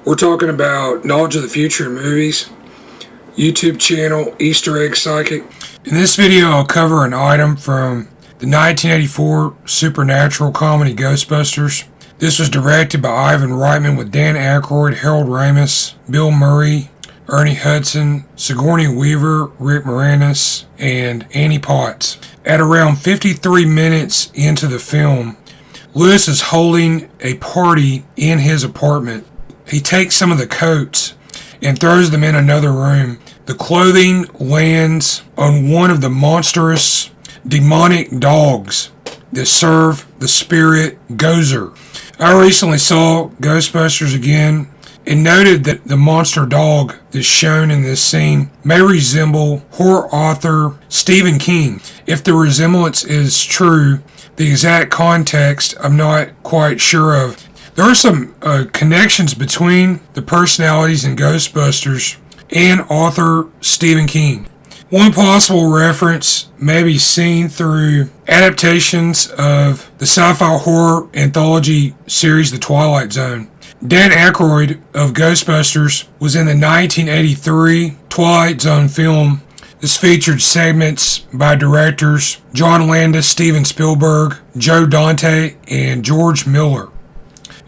We're talking about knowledge of the future in movies, YouTube channel, Easter Egg Psychic. In this video, I'll cover an item from the 1984 supernatural comedy Ghostbusters. This was directed by Ivan Reitman with Dan Aykroyd, Harold Ramis, Bill Murray, Ernie Hudson, Sigourney Weaver, Rick Moranis, and Annie Potts. At around 53 minutes into the film, Lewis is holding a party in his apartment. He takes some of the coats and throws them in another room. The clothing lands on one of the monstrous demonic dogs that serve the spirit Gozer. I recently saw Ghostbusters again and noted that the monster dog that's shown in this scene may resemble horror author Stephen King. If the resemblance is true, the exact context I'm not quite sure of. There are some connections between the personalities in Ghostbusters and author Stephen King. One possible reference may be seen through adaptations of the sci-fi horror anthology series The Twilight Zone. Dan Aykroyd of Ghostbusters was in the 1983 Twilight Zone film. This featured segments by directors John Landis, Steven Spielberg, Joe Dante, and George Miller.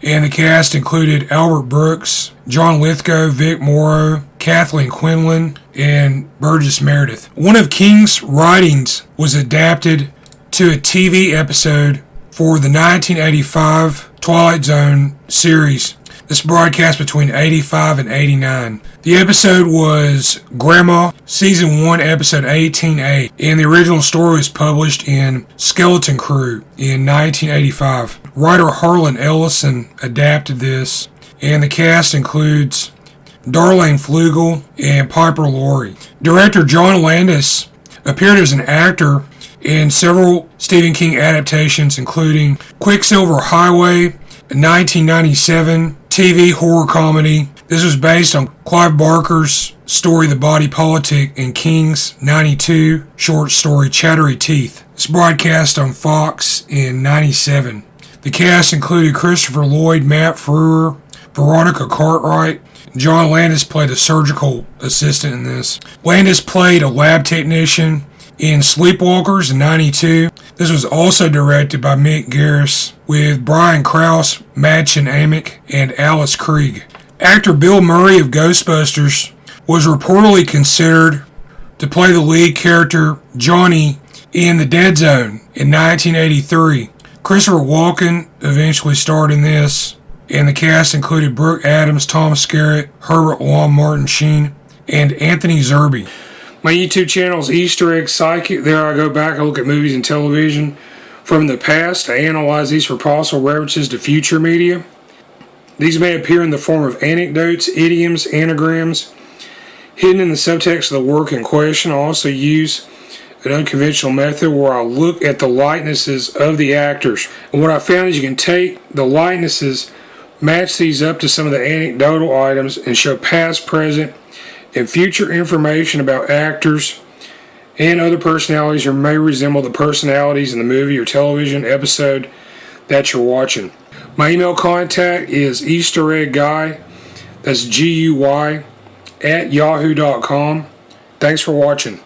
And the cast included Albert Brooks, John Lithgow, Vic Morrow, Kathleen Quinlan, and Burgess Meredith. One of King's writings was adapted to a TV episode for the 1985 Twilight Zone series. This broadcast between 85 and 89. The episode was Gramma, Season 1, Episode 18A, and the original story was published in Skeleton Crew in 1985. Writer Harlan Ellison adapted this, and the cast includes Darlene Flugel and Piper Laurie. Director John Landis appeared as an actor in several Stephen King adaptations, including Quicksilver Highway, a 1997 TV horror comedy. This was based on Clive Barker's story The Body Politic and King's 92 short story Chattery Teeth. It's broadcast on Fox in 97. The cast included Christopher Lloyd, Matt Frewer, Veronica Cartwright. John Landis played a surgical assistant in this. Landis played a lab technician in Sleepwalkers in 92. This was also directed by Mick Garris with Brian Krause, Madchen Amick, and Alice Krieg. Actor Bill Murray of Ghostbusters was reportedly considered to play the lead character Johnny in The Dead Zone in 1983. Christopher Walken eventually starred in this, and the cast included Brooke Adams, Tom Skerritt, Herbert Lom, Martin Sheen, and Anthony Zerbe. My YouTube channel is Easter Egg Psychic. There I go back and look at movies and television from the past. I analyze these for possible references to future media. These may appear in the form of anecdotes, idioms, anagrams, hidden in the subtext of the work in question. I also use an unconventional method where I look at the likenesses of the actors. And what I found is you can take the likenesses, match these up to some of the anecdotal items, and show past, present, and future information about actors and other personalities who may resemble the personalities in the movie or television episode that you're watching. My email contact is eastereggguy, that's Guy, @yahoo.com. Thanks for watching.